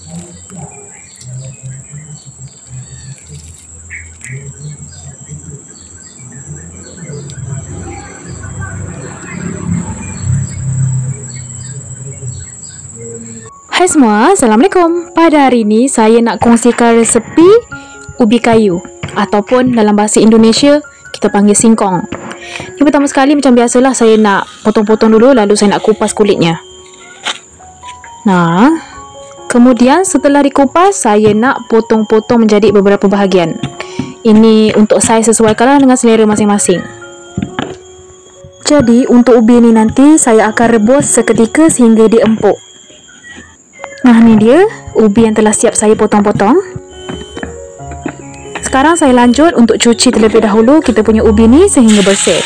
Hai semua, Assalamualaikum. Pada hari ini saya nak kongsikan resepi ubi kayu ataupun dalam bahasa Indonesia kita panggil singkong. Yang pertama sekali macam biasalah saya nak potong-potong dulu, lalu saya nak kupas kulitnya. Nah, kemudian setelah dikupas saya nak potong-potong menjadi beberapa bahagian. Ini untuk saya sesuaikanlah dengan selera masing-masing. Jadi untuk ubi ini nanti saya akan rebus seketika sehingga dia empuk. Nah, ni dia ubi yang telah siap saya potong-potong. Sekarang saya lanjut untuk cuci terlebih dahulu kita punya ubi ni sehingga bersih.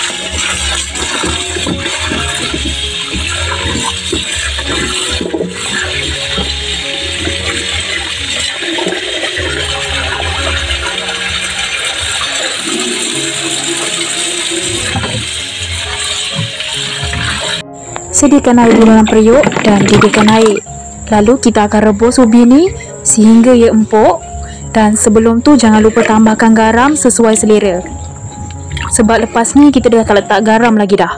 Sediakan air di dalam periuk dan didihkan air. Lalu kita akan rebus ubi ni sehingga ia empuk, dan sebelum tu jangan lupa tambahkan garam sesuai selera. Sebab lepas ni kita dah tak letak garam lagi dah.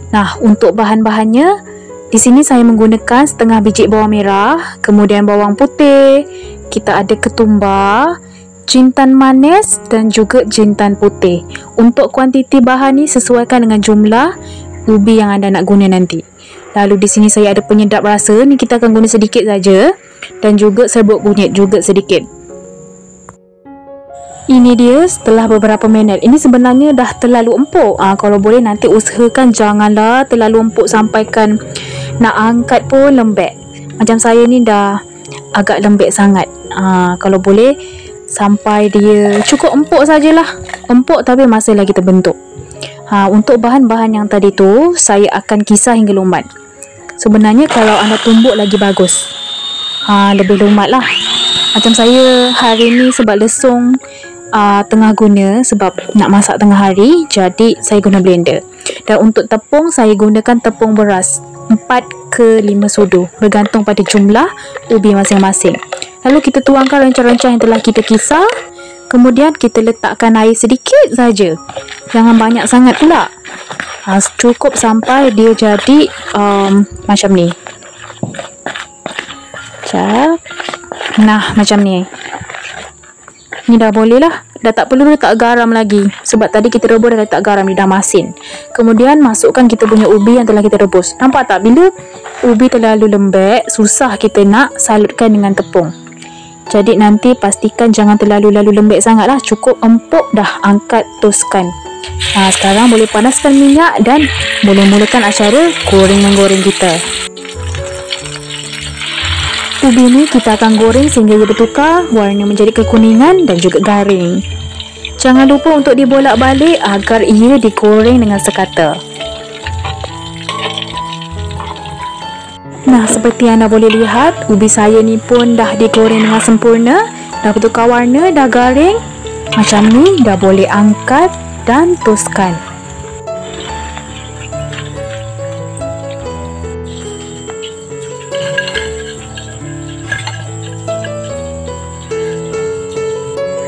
Nah, untuk bahan-bahannya di sini saya menggunakan setengah biji bawang merah, kemudian bawang putih, kita ada ketumbar, jintan manis dan juga jintan putih. Untuk kuantiti bahan ni sesuaikan dengan jumlah ubi yang anda nak guna nanti. Lalu di sini saya ada penyedap rasa, ni kita akan guna sedikit saja, dan juga serbuk kunyit juga sedikit. Ini dia setelah beberapa minit. Ini sebenarnya dah terlalu empuk. Kalau boleh nanti usahakan janganlah terlalu empuk sampaikan nak angkat pun lembek. Macam saya ni dah agak lembek sangat. Kalau boleh sampai dia cukup empuk sajalah. Empuk tapi masih lagi terbentuk. Untuk bahan-bahan yang tadi tu saya akan kisar hingga lumat. Sebenarnya kalau anda tumbuk lagi bagus, lebih lumat lah. Macam saya hari ni sebab lesung tengah guna, sebab nak masak tengah hari, jadi saya guna blender. Dan untuk tepung saya gunakan tepung beras 4 ke 5 sudu, bergantung pada jumlah ubi masing-masing. Lalu kita tuangkan rencah-rencah yang telah kita kisar. Kemudian kita letakkan air sedikit saja, jangan banyak sangat pula. Cukup sampai dia jadi macam ni. Nah, macam ni. Ni dah boleh lah. Dah tak perlu letak garam lagi, sebab tadi kita rebus dah letak garam, dia dah masin. Kemudian masukkan kita punya ubi yang telah kita rebus. Nampak tak? Bila ubi terlalu lembek, susah kita nak salutkan dengan tepung. Jadi nanti pastikan jangan terlalu lembek sangat lah. Cukup empuk dah, angkat, toskan. Sekarang boleh panaskan minyak dan boleh mulakan acara goreng-menggoreng kita. Ubi ni kita akan goreng sehingga ia bertukar warna menjadi kekuningan dan juga garing. Jangan lupa untuk dibolak-balik agar ia digoreng dengan sekata. Nah, seperti anda boleh lihat, ubi saya ni pun dah digoreng dengan sempurna, dah bertukar warna, dah garing. Macam ni dah boleh angkat dan toskan.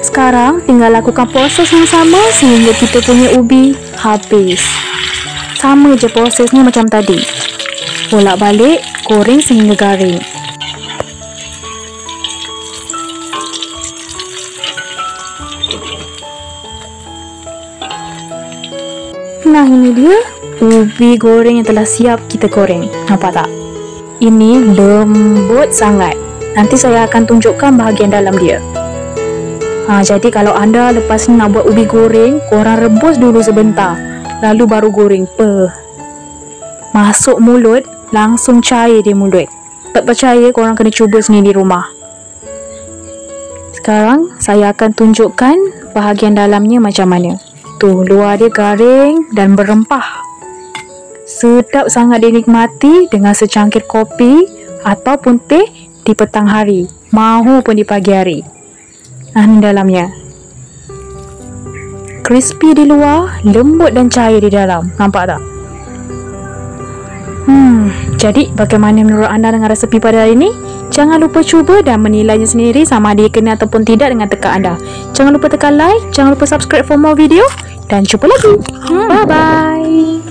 Sekarang tinggal lakukan proses yang sama sehingga kita punya ubi habis. Sama je prosesnya macam tadi. Bolak-balik, goreng sehingga garing. Nah, ini dia ubi goreng yang telah siap kita goreng. Nampak tak? Ini lembut sangat. Nanti saya akan tunjukkan bahagian dalam dia. Jadi kalau anda lepas ni nak buat ubi goreng, korang rebus dulu sebentar, lalu baru goreng. Masuk mulut, langsung cair di mulut. Tak percaya, korang kena cuba sendiri di rumah. Sekarang saya akan tunjukkan bahagian dalamnya macam mana. Tu, luar dia garing dan berempah. Sedap sangat dinikmati dengan secangkir kopi ataupun teh di petang hari, mahupun di pagi hari. Ni dalamnya. Crispy di luar, lembut dan cair di dalam. Nampak tak? Jadi bagaimana menurut anda dengan resepi pada hari ini? Jangan lupa cuba dan menilainya sendiri sama ada ia kena ataupun tidak dengan tekak anda. Jangan lupa tekan like, jangan lupa subscribe for more video dan jumpa lagi. Bye bye.